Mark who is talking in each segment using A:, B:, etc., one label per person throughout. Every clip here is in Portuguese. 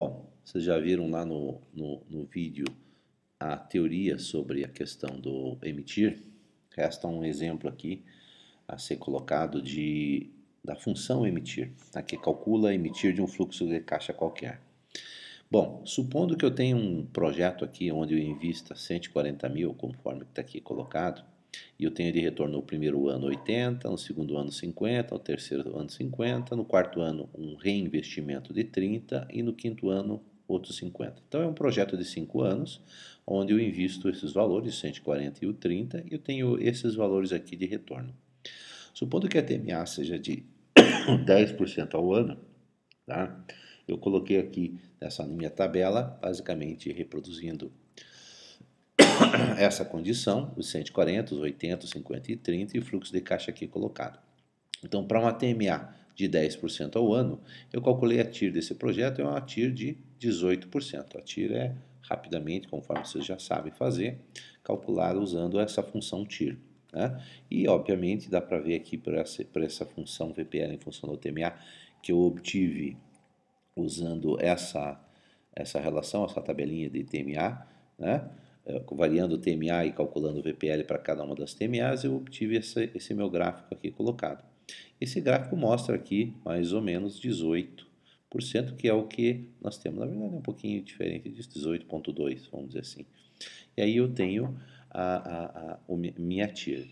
A: Bom, vocês já viram lá no vídeo a teoria sobre a questão do emitir? Resta um exemplo aqui a ser colocado da função emitir, tá? Que calcula emitir de um fluxo de caixa qualquer. Bom, supondo que eu tenha um projeto aqui onde eu invista 140 mil, conforme está aqui colocado, e eu tenho de retorno no primeiro ano 80, no segundo ano 50, no terceiro ano 50, no quarto ano um reinvestimento de 30 e no quinto ano outros 50. Então é um projeto de 5 anos, onde eu invisto esses valores, 140 e o 30, e eu tenho esses valores aqui de retorno. Supondo que a TMA seja de 10% ao ano, tá? Eu coloquei aqui nessa minha tabela, basicamente reproduzindo essa condição, os 140, os 80, os 50 e 30 e o fluxo de caixa aqui colocado. Então, para uma TMA de 10% ao ano, eu calculei a TIR desse projeto, é uma TIR de 18%. A TIR é, rapidamente, conforme vocês já sabem fazer, calculada usando essa função TIR. Né? E, obviamente, dá para ver aqui por essa função VPL em função do TMA, que eu obtive usando essa relação, essa tabelinha de TMA, né? Variando o TMA e calculando o VPL para cada uma das TMAs, eu obtive esse meu gráfico aqui colocado. Esse gráfico mostra aqui mais ou menos 18%, que é o que nós temos. Na verdade é um pouquinho diferente disso, 18,2%, vamos dizer assim. E aí eu tenho a minha TIR.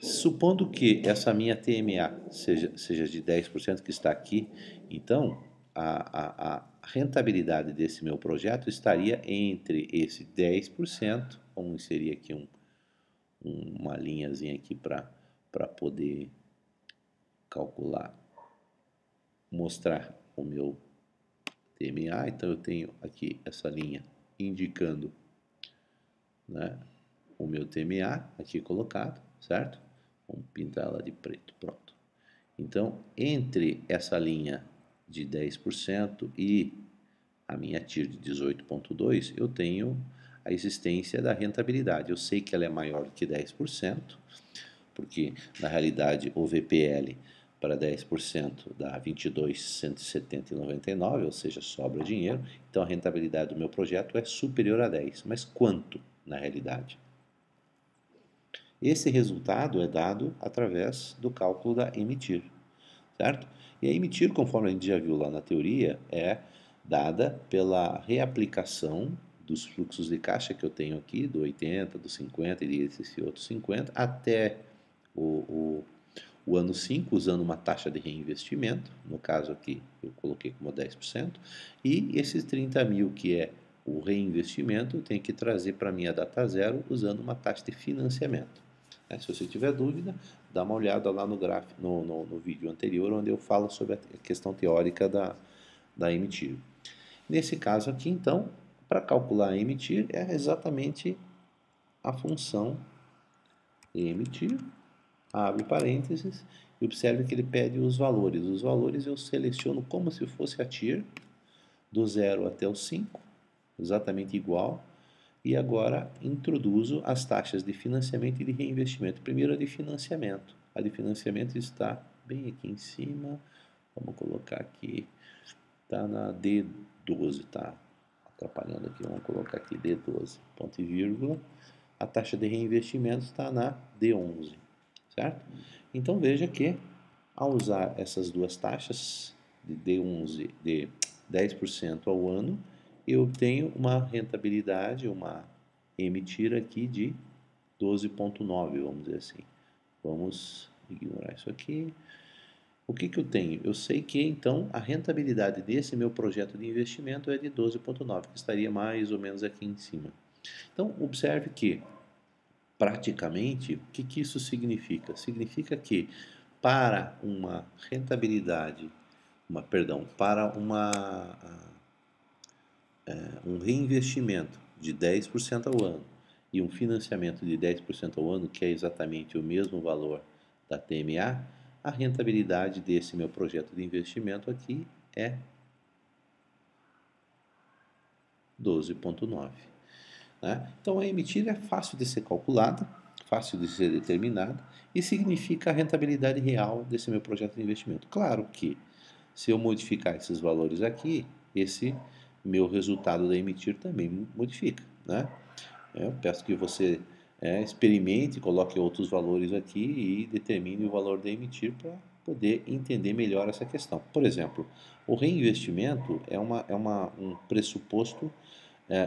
A: Supondo que essa minha TMA seja de 10% que está aqui, então a rentabilidade desse meu projeto estaria entre esse 10%, vamos inserir aqui uma linhazinha aqui para poder calcular, mostrar o meu TMA. Então eu tenho aqui essa linha indicando, né, o meu TMA aqui colocado, certo? Vamos pintar ela de preto, pronto. Então, entre essa linha de 10% e a minha TIR de 18,2%, eu tenho a existência da rentabilidade. Eu sei que ela é maior que 10%, porque na realidade o VPL para 10% dá 22.170,99, ou seja, sobra dinheiro. Então a rentabilidade do meu projeto é superior a 10. Mas quanto na realidade? Esse resultado é dado através do cálculo da emitir, certo? E a emitir, conforme a gente já viu lá na teoria, é dada pela reaplicação dos fluxos de caixa que eu tenho aqui, do 80, do 50 e desse outro 50, até o ano 5, usando uma taxa de reinvestimento, no caso aqui eu coloquei como 10%, e esses 30 mil que é o reinvestimento, eu tenho que trazer para a minha data zero usando uma taxa de financiamento. Se você tiver dúvida, dá uma olhada lá no gráfico, no vídeo anterior, onde eu falo sobre a questão teórica da emitir. Nesse caso aqui, então, para calcular a emitir, é exatamente a função emitir, abre parênteses, e observe que ele pede os valores. Os valores eu seleciono como se fosse a TIR, do 0 até o 5, exatamente igual, e agora introduzo as taxas de financiamento e de reinvestimento. Primeiro a de financiamento. A de financiamento está bem aqui em cima. Vamos colocar aqui. Está na D12, tá atrapalhando aqui. Vamos colocar aqui D12, ponto e vírgula. A taxa de reinvestimento está na D11, certo? Então veja que ao usar essas duas taxas de D11, de 10% ao ano, eu tenho uma rentabilidade, uma emitir aqui de 12,9, vamos dizer assim. Vamos ignorar isso aqui. O que eu tenho? Eu sei que então a rentabilidade desse meu projeto de investimento é de 12,9, que estaria mais ou menos aqui em cima. Então observe que praticamente o que isso significa? Significa que para uma rentabilidade, para um reinvestimento de 10% ao ano e um financiamento de 10% ao ano, que é exatamente o mesmo valor da TMA, a rentabilidade desse meu projeto de investimento aqui é 12,9. Né? Então a emitir é fácil de ser calculada, fácil de ser determinada e significa a rentabilidade real desse meu projeto de investimento. Claro que se eu modificar esses valores aqui, esse meu resultado da emitir também modifica, né? Eu peço que você experimente, coloque outros valores aqui e determine o valor da emitir para poder entender melhor essa questão. Por exemplo, o reinvestimento um pressuposto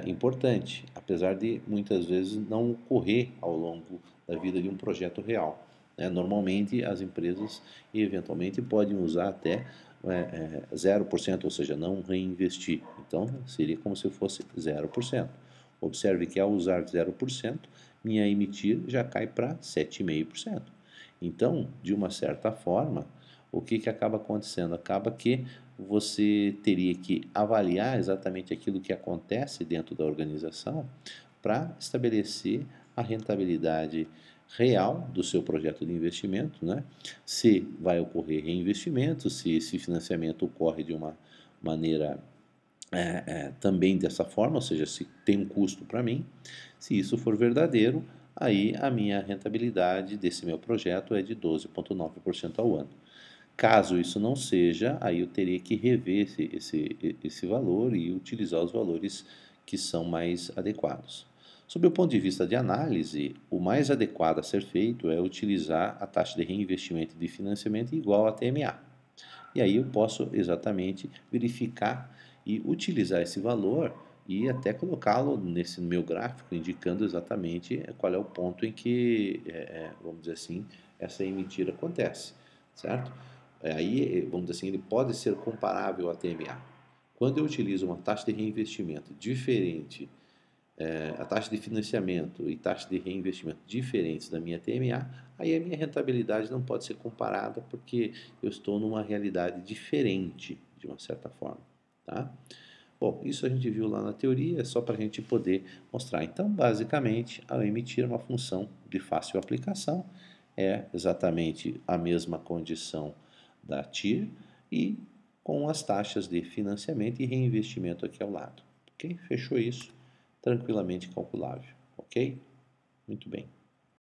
A: importante, apesar de muitas vezes não ocorrer ao longo da vida de um projeto real. Né? Normalmente as empresas eventualmente podem usar até 0%, ou seja, não reinvestir. Então seria como se fosse 0%. Observe que ao usar 0%, minha emitir já cai para 7,5%. Então, de uma certa forma, o que acaba acontecendo? Acaba que você teria que avaliar exatamente aquilo que acontece dentro da organização para estabelecer a rentabilidade real do seu projeto de investimento, né? Se vai ocorrer reinvestimento, se esse financiamento ocorre de uma maneira também dessa forma, ou seja, se tem um custo para mim, se isso for verdadeiro, aí a minha rentabilidade desse meu projeto é de 12,9% ao ano. Caso isso não seja, aí eu teria que rever esse valor e utilizar os valores que são mais adequados. Sob o ponto de vista de análise, o mais adequado a ser feito é utilizar a taxa de reinvestimento e de financiamento igual a TMA. E aí eu posso exatamente verificar e utilizar esse valor e até colocá-lo nesse meu gráfico, indicando exatamente qual é o ponto em que, vamos dizer assim, essa emitir acontece, certo? Aí, vamos dizer assim, ele pode ser comparável à TMA. Quando eu utilizo uma taxa de reinvestimento diferente, a taxa de financiamento e taxa de reinvestimento diferentes da minha TMA, aí a minha rentabilidade não pode ser comparada porque eu estou numa realidade diferente, de uma certa forma, tá? Bom, isso a gente viu lá na teoria, é só para a gente poder mostrar. Então, basicamente, ao emitir uma função de fácil aplicação, é exatamente a mesma condição da TIR e com as taxas de financiamento e reinvestimento aqui ao lado. Ok? Fechou isso? Tranquilamente calculável. Ok? Muito bem.